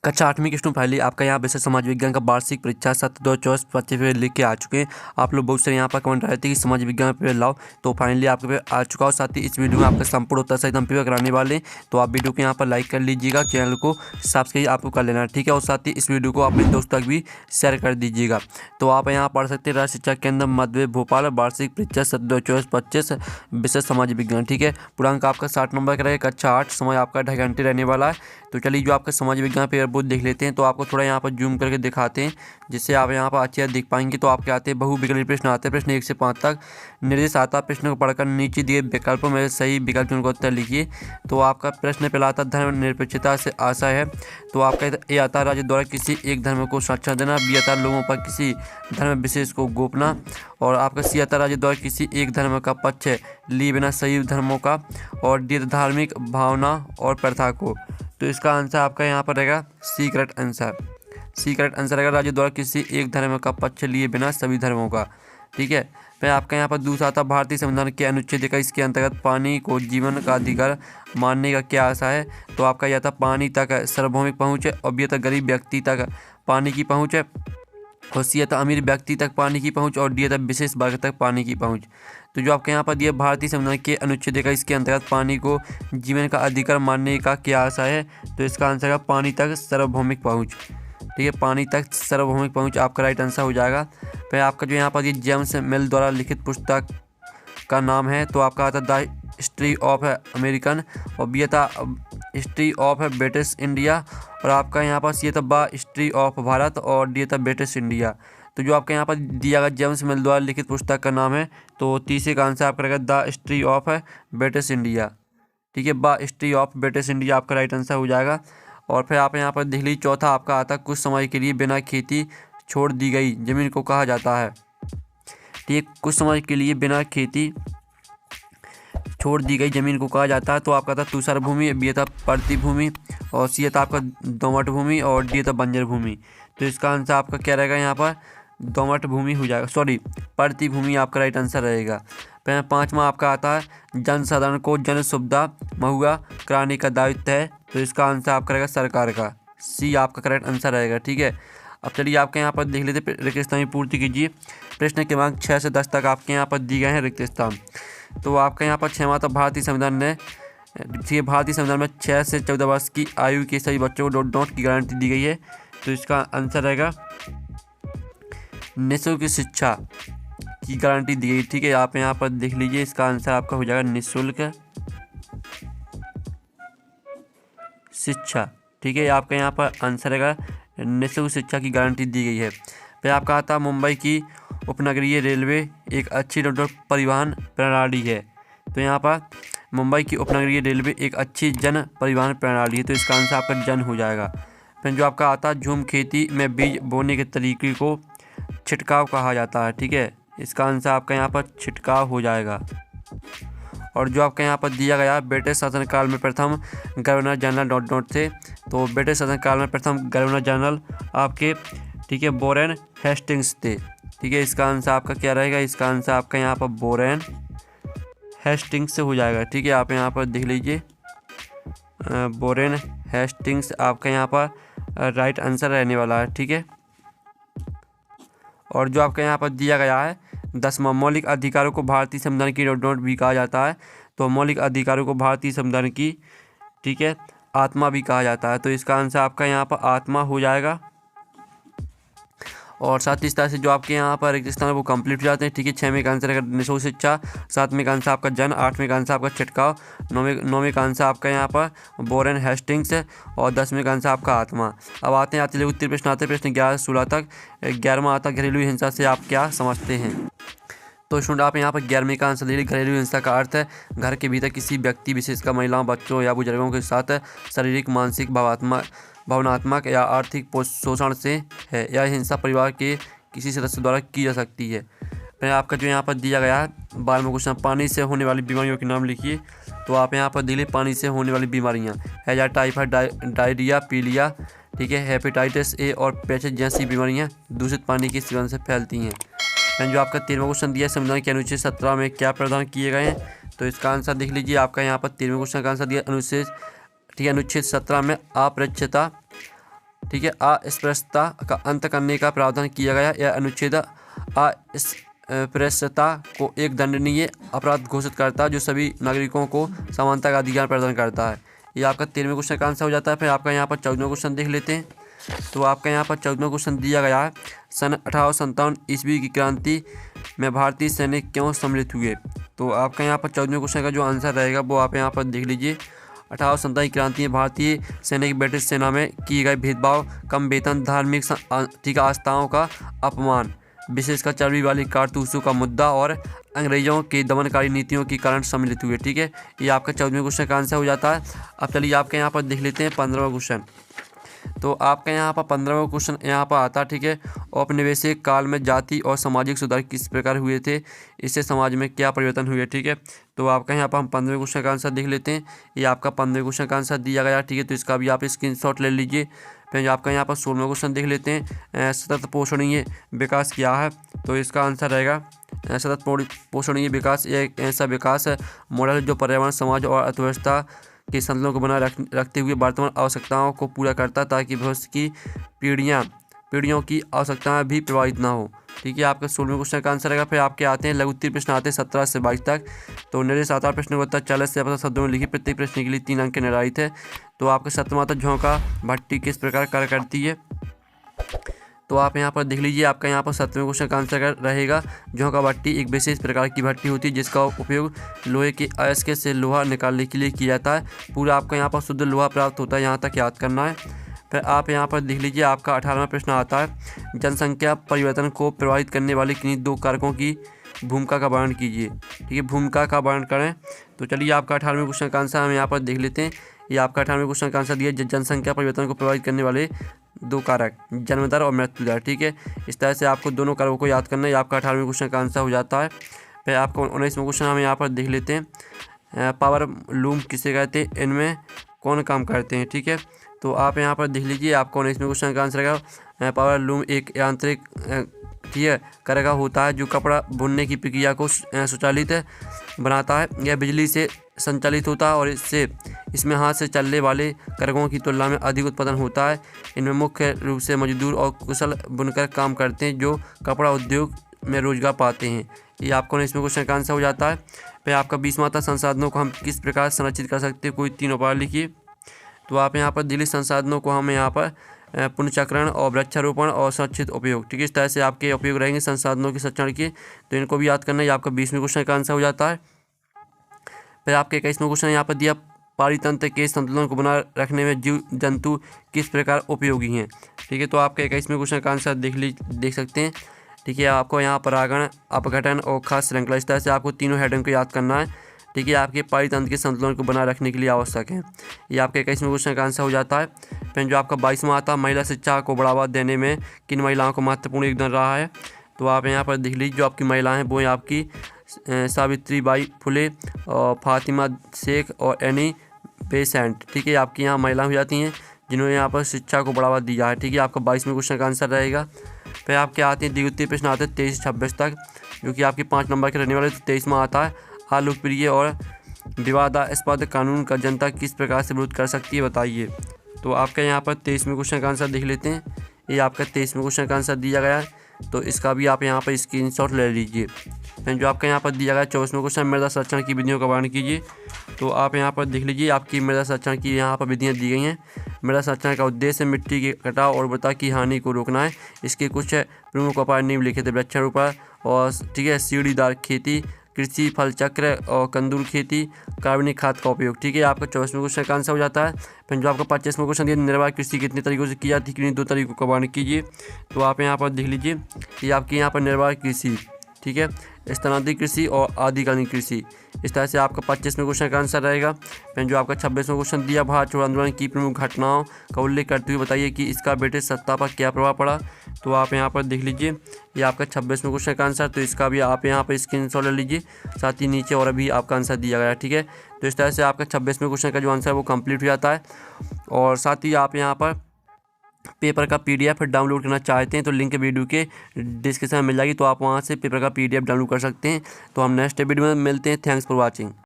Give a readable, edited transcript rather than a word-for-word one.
कक्षा 8वीं की स्टूडेंट फाइनली आपका यहाँ विषय समाज विज्ञान का वार्षिक परीक्षा 7/2/24/25 पे लिख के आ चुके हैं। आप लोग बहुत सारे यहाँ पर कमेंट रहे थे कि समाज विज्ञान पे लाओ, तो फाइनली आपके पे आ चुका हो। साथ ही इस वीडियो में आपका संपूर्ण उत्तर सहित हम पेपर कराने वाले हैं, तो आप वीडियो को यहाँ पर लाइक कर लीजिएगा, चैनल को सब्सक्राइब आपको कर लेना है, ठीक है। और साथ ही इस वीडियो को अपने दोस्तों तक भी शेयर कर दीजिएगा। तो आप यहाँ पढ़ सकते हैं राष्ट्रीय शिक्षा केंद्र मध्य भोपाल वार्षिक परीक्षा 7/2/24/25 विषय समाज विज्ञान, ठीक है। पूर्णांक आपका 60 नंबर का रहेगा। कक्षा 8 समय आपका 2.5 घंटे रहने वाला है। तो चलिए जो आपका समाज विज्ञान पेपर बोर्ड देख लेते हैं। तो आपको थोड़ा यहाँ पर जूम करके दिखाते हैं, जिससे आप यहाँ पर अच्छे देख पाएंगे। तो आपके आते हैं बहुविकल्पी प्रश्न आते हैं, प्रश्न 1 से 5 तक निर्देश आता है। प्रश्न को पढ़कर नीचे दिए विकल्पों में सही विकल्प चुनकर उत्तर लिखिए। तो आपका प्रश्न पहला आता है धर्मनिरपेक्षता से आशा है। तो आपका ए आता है राज्य द्वारा किसी एक धर्म को संरक्षण देना। बी आता है लोगों पर किसी धर्म विशेष को गोपना। और आपका सी आता है राज्य द्वारा किसी एक धर्म का पक्ष लिए बिना सही धर्मों का। और डी धार्मिक भावना और प्रथा को। तो इसका आंसर आपका यहाँ पर रहेगा C correct answer. C correct answer रहेगा राज्य द्वारा किसी एक धर्म का पक्ष लिए बिना सभी धर्मों का, ठीक है। फिर आपका यहाँ पर दूसरा आता भारतीय संविधान के अनुच्छेद 21 के अंतर्गत पानी को जीवन का अधिकार मानने का क्या आशा है। तो आपका यह था पानी तक सार्वभौमिक पहुँच है। और बी था गरीब व्यक्ति तक पानी की पहुँच है। और सी था अमीर व्यक्ति तक पानी की पहुँच। और डी था विशेष वर्ग तक पानी की पहुँच। तो जो आपके यहाँ पर दिया भारतीय संविधान के अनुच्छेद 21 के अंतर्गत पानी को जीवन का अधिकार मानने का क्या आशा है। तो इसका आंसर है पानी तक सार्वभौमिक पहुँच, ठीक है। पानी तक सार्वभौमिक पहुँच आपका राइट आंसर हो जाएगा। फिर आपका जो यहाँ पर ये जेम्स मिल द्वारा लिखित पुस्तक का नाम है। तो आपका आता द हिस्ट्री ऑफ अमेरिकन। और बी था हिस्ट्री ऑफ ब्रिटिश इंडिया। और आपका यहाँ पर सी था द हिस्ट्री ऑफ भारत। और डी था ब्रिटिश इंडिया। तो जो आपका यहाँ पर दिया गया जेम्स मिल द्वारा लिखित पुस्तक का नाम है। तो तीसरे का आंसर आपका रहेगा the history of British India, ठीक है। The history of British India आपका राइट आंसर हो जाएगा। और फिर आप यहाँ पर देख लीजिए चौथा आपका आता कुछ समय के लिए बिना खेती छोड़ दी गई जमीन को कहा जाता है, ठीक। कुछ समय के लिए बिना खेती छोड़ दी गई जमीन को कहा जाता है। तो आपका था तुषार भूमि, बी था परती भूमि। और सी था आपका दोमट भूमि। और डी था बंजर भूमि। तो इसका आंसर आपका क्या रहेगा यहाँ पर दोमट भूमि हो जाएगा, सॉरी परती भूमि आपका राइट आंसर रहेगा। फिर पाँचवा आपका आता है जनसाधारण को जन सुविधा मुहैया कराने का दायित्व है। तो इसका आंसर आपका रहेगा सरकार का, सी आपका करेक्ट आंसर रहेगा, ठीक है। अब चलिए आपके यहाँ पर देख लेते रिक्त स्थान की पूर्ति कीजिए। प्रश्न क्रमांक 6 से 10 तक आपके यहाँ पर दिए गए हैं रिक्त स्थान। तो आपका यहाँ पर 6वां था भारतीय संविधान ने, ठीक है, भारतीय संविधान में 6 से 14 वर्ष की आयु के सभी बच्चों को डॉट की गारंटी दी गई है। तो इसका आंसर रहेगा निःशुल्क शिक्षा की गारंटी दी गई, ठीक है। आप यहाँ पर देख लीजिए, इसका आंसर आपका हो जाएगा निःशुल्क शिक्षा, ठीक है। आपका यहाँ पर आंसर रहेगा निःशुल्क शिक्षा की गारंटी दी गई है। फिर आपका आता मुंबई की उपनगरीय रेलवे एक अच्छी परिवहन प्रणाली है। तो यहाँ पर मुंबई की उपनगरीय रेलवे एक अच्छी जन परिवहन प्रणाली है। तो इसका आंसर आपका जन हो जाएगा। फिर जो आपका आता झूम खेती में बीज बोने के तरीके को छिटकाव कहा जाता है, ठीक है। इसका आंसर आपका यहाँ पर छिटकाव हो जाएगा। और जो आपका यहाँ पर दिया गया ब्रिटिश शासनकाल में प्रथम गवर्नर जनरल थे। तो ब्रिटिश शासनकाल में प्रथम गवर्नर जनरल आपके, ठीक है, वॉरेन हेस्टिंग्स थे, ठीक है। इसका आंसर आपका क्या रहेगा, इसका आंसर आपका यहाँ पर वॉरेन हेस्टिंग्स से हो जाएगा, ठीक है। आप यहाँ पर देख लीजिए वॉरेन हेस्टिंग्स आपका यहाँ पर राइट आंसर रहने वाला है, ठीक है। और जो आपका यहाँ पर दिया गया है 10वां मौलिक अधिकारों को भारतीय संविधान की डॉट भी कहा जाता है। तो मौलिक अधिकारों को भारतीय संविधान की, ठीक है, आत्मा भी कहा जाता है। तो इसका आंसर आपका यहाँ पर आत्मा हो जाएगा। और साथ ही इस तरह से जो आपके यहाँ पर रिक्त स्थान वो कंप्लीट हो जाते हैं, ठीक है। 6वें का आंसर है निःशुल्क शिक्षा, 7वें का आंसर आपका जन, 8वें का आंसर आपका छिटकाव, 9वें का आंसर आपका यहाँ पर वॉरेन हेस्टिंग्स और 10वें का आंसर आपका आत्मा। अब आते हैं उत्तर प्रश्न आते हैं प्रश्न 11 से 16 तक। 11वां आता घरेलू हिंसा से आप क्या समझते हैं। तो स्टूडेंट आप यहाँ पर 11वें का आंसर दे घरेलू हिंसा का अर्थ है घर के भीतर किसी व्यक्ति विशेषकर महिलाओं, बच्चों या बुजुर्गों के साथ शारीरिक, मानसिक, भावनात्मक या आर्थिक शोषण से है। यह हिंसा परिवार के किसी सदस्य द्वारा की जा सकती है। फिर आपका जो यहाँ पर दिया गया है 12वां क्वेश्चन, पानी से होने वाली बीमारियों के नाम लिखिए। तो आप यहाँ पर दिले पानी से होने वाली बीमारियाँ हैजा, टाइफाइड, डायरिया, पीलिया, ठीक है, हेपेटाइटिस ए और पेचिस जैसी बीमारियाँ दूषित पानी के सेवन से फैलती हैं। एंड जो आपका 13वां क्वेश्चन दिया संविधान के अनुच्छेद 17 में क्या प्रावधान किए गए हैं। तो इसका आंसर देख लीजिए, आपका यहाँ पर 13वें क्वेश्चन का आंसर दिया अनुच्छेद, ठीक है, अनुच्छेद 17 में अपरिच्छता ठीक है, अस्पृश्यता का अंत करने का प्रावधान किया गया। यह अनुच्छेद अस्पृश्यता को एक दंडनीय अपराध घोषित करता है जो सभी नागरिकों को समानता का अधिकार प्रदान करता है। ये आपका 13वें क्वेश्चन का आंसर हो जाता है। फिर आपका यहाँ पर 14वां क्वेश्चन देख लेते हैं। तो आपका यहाँ पर 14वां क्वेश्चन दिया गया है, सन 1857 ईस्वी की क्रांति में भारतीय सैनिक क्यों सम्मिलित हुए। तो आपका यहाँ पर 14वें क्वेश्चन का जो आंसर रहेगा वो आप यहाँ पर देख लीजिए। 1857 की क्रांति में भारतीय सैनिक ब्रिटिश सेना में किए गए भेदभाव, कम वेतन, धार्मिक ठीक आस्थाओं का अपमान, विशेषकर चर्बी वाली कारतूसों का मुद्दा और अंग्रेजों की दमनकारी नीतियों के कारण सम्मिलित हुए। ठीक है, ये आपका 14वें क्वेश्चन का आंसर हो जाता है। अब चलिए आपके यहाँ पर देख लेते हैं 15वां क्वेश्चन। तो आपका यहाँ पर 15वां क्वेश्चन यहाँ पर आता है। ठीक है, औपनिवेशिक काल में जाति और सामाजिक सुधार किस प्रकार हुए थे, इससे समाज में क्या परिवर्तन हुए। ठीक है, तो आपका यहाँ पर हम 15वें क्वेश्चन का आंसर देख लेते हैं। ये आपका 15वें क्वेश्चन का आंसर दिया गया। ठीक है, तो इसका भी आप स्क्रीनशॉट ले लीजिए। फिर आपका यहाँ पर 16वां क्वेश्चन देख लेते हैं, सतत पोषणीय विकास क्या है। तो इसका आंसर रहेगा सतत पोषणीय विकास एक ऐसा विकास मॉडल जो पर्यावरण, समाज और अर्थव्यवस्था के संतुलन को बनाए रखते हुए वर्तमान आवश्यकताओं को पूरा करता है ताकि भविष्य की पीढ़ियों की आवश्यकताएं भी प्रभावित ना हो। ठीक है, आपका 16वें क्वेश्चन का आंसर रहेगा। फिर आपके आते हैं लघु उत्तरीय प्रश्न आते हैं 17 से 22 तक। तो निर्देश आता है प्रश्न को उत्तर 40 से 50 शब्दों में लिखिए। प्रत्येक प्रश्न के लिए 3 अंक निर्धारित है। तो आपका 17वां था, झोंका भट्टी किस प्रकार कार्य करती है। तो आप यहाँ पर देख लीजिए। आपका यहाँ पर 7वें क्वेश्चन का आंसर रहेगा, झोंका भट्टी एक विशेष प्रकार की भट्टी होती है जिसका उपयोग लोहे के अयस्क से लोहा निकालने के लिए किया जाता है। पूरा आपका यहाँ पर शुद्ध लोहा प्राप्त होता है, यहाँ तक याद करना है। फिर आप यहाँ पर देख लीजिए। आपका 18वां प्रश्न आता है, जनसंख्या परिवर्तन को प्रभावित करने वाले किन्हीं 2 कारकों की भूमिका का वर्णन कीजिए। ठीक है, भूमिका का वर्णन करें। तो चलिए आपका 18वें क्वेश्चन का आंसर हम यहाँ पर देख लेते हैं। ये आपका 18वें क्वेश्चन का आंसर दिया, जनसंख्या परिवर्तन को प्रभावित करने वाले 2 कारक, जन्म दर और मृत्यु दर। ठीक है, इस तरह से आपको दोनों कारकों को याद करना है। ये आपका 18वें क्वेश्चन का आंसर हो जाता है। फिर आपका 19वां क्वेश्चन हम यहाँ पर देख लेते हैं, पावर लूम किसे कहते हैं, इनमें कौन काम करते हैं। ठीक है, तो आप यहाँ पर देख लीजिए। आपका 19वें क्वेश्चन का आंसर रहेगा, पावर लूम एक यांत्रिक ठीक है कारक होता है जो कपड़ा बुनने की प्रक्रिया को स्वचालित बनाता है। यह बिजली से संचालित होता है और इसमें हाथ से चलने वाले कारकों की तुलना में अधिक उत्पादन होता है। इनमें मुख्य रूप से मजदूर और कुशल बुनकर काम करते हैं जो कपड़ा उद्योग में रोजगार पाते हैं। ये आपको 19वें क्वेश्चन का आंसर हो जाता है। फिर आपका 20वां था, संसाधनों को हम किस प्रकार संरक्षित कर सकते हैं, कोई 3 उपाय लिखिए। तो आप यहाँ पर दिल्ली संसाधनों को हम यहाँ पर पुनर्चक्रण और वृक्षारोपण और सुरक्षित उपयोग। ठीक है, इस तरह से आपके उपयोग रहेंगे संसाधनों के संरक्षण के। तो इनको भी याद करना है। आपका 20वें क्वेश्चन का आंसर हो जाता है। फिर आपके 21वां क्वेश्चन यहाँ पर दिया, पारितंत्र के संतुलन को बनाए रखने में जीव जंतु किस प्रकार उपयोगी हैं। ठीक है, तो आपके 21वें क्वेश्चन का आंसर देख सकते हैं। ठीक है, आपको यहाँ परागण, अपघटन और खास श्रृंखला, इस तरह से आपको तीनों हेडिंग को याद करना है। ठीक है, आपके पारितंत्र के संतुलन को बनाए रखने के लिए आवश्यक है। ये आपके 21वें क्वेश्चन का आंसर हो जाता है। फिर जो आपका 22वां आता है, महिला शिक्षा को बढ़ावा देने में किन महिलाओं को महत्वपूर्ण योगदान रहा है। तो आप यहाँ पर देख लीजिए। जो आपकी महिलाएं हैं वो हैं आपकी सावित्रीबाई फुले और फातिमा शेख और एनी बेसेंट। ठीक है, आपकी यहाँ महिलाएं हो जाती हैं जिन्होंने यहाँ पर शिक्षा को बढ़ावा दिया है। ठीक है, आपका 22वें क्वेश्चन का आंसर रहेगा। फिर आपके आते हैं द्वितीय प्रश्न आते हैं 23 से 26 तक, जो कि आपके 5 नंबर के रहने वाले। तो 23वां आता है, अलोकप्रिय और विवादास्पद कानून का जनता किस प्रकार से विरोध कर सकती है, बताइए। तो आपका यहाँ पर 23वें क्वेश्चन का आंसर देख लेते हैं। ये आपका 23वें क्वेश्चन का आंसर दिया गया है, तो इसका भी आप यहाँ पर स्क्रीनशॉट ले लीजिए। फिर जो आपका यहाँ पर दिया गया है 24वां क्वेश्चन, मृदा संरक्षण की विधियों का वर्णन कीजिए। तो आप यहाँ पर देख लीजिए। आपकी मृदा संरक्षण की यहाँ पर विधियाँ दी गई हैं। मृदा संरक्षण का उद्देश्य मिट्टी के कटाव और उर्वरता की हानि को रोकना है। इसके कुछ प्रमुख उपाय निम्नलिखित है, वृक्षारोपण और ठीक है सीढ़ीदार खेती, कृषि फल चक्र और कंदूर खेती, कार्बनिक खाद का उपयोग। ठीक है, आपका 24वें क्वेश्चन का आंसर हो जाता है। फिर जो आपका 25वां क्वेश्चन दिया, निर्वाह कृषि कितने तरीकों से की जाती है, किन्हीं 2 तरीकों का वर्णन कीजिए। तो आप यहाँ पर देख लीजिए कि आपकी यहाँ पर निर्वाह कृषि, ठीक है, स्थानांतरित कृषि और आदिकालीन कृषि, इस तरह से आपका 25वें क्वेश्चन का आंसर रहेगा। फिर जो आपका 26वां क्वेश्चन दिया, भारत छोड़ो आंदोलन की प्रमुख घटनाओं का उल्लेख करते हुए बताइए कि इसका ब्रिटिश सत्ता पर क्या प्रभाव पड़ा। तो आप यहाँ पर देख लीजिए। ये आपका 26वें क्वेश्चन का आंसर, तो इसका भी आप यहाँ पर स्क्रीनशॉट ले लीजिए। साथ ही नीचे और भी आपका आंसर दिया गया है। ठीक है, तो इस तरह से आपका 26वें क्वेश्चन का जो आंसर है वो कंप्लीट हो जाता है। और साथ ही आप यहाँ पर पेपर का PDF डाउनलोड करना चाहते हैं तो लिंक वीडियो के डिस्क्रिप्शन में मिल जाएगी, तो आप वहाँ से पेपर का PDF डाउनलोड कर सकते हैं। तो हम नेक्स्ट वीडियो में मिलते हैं। Thanks for watching.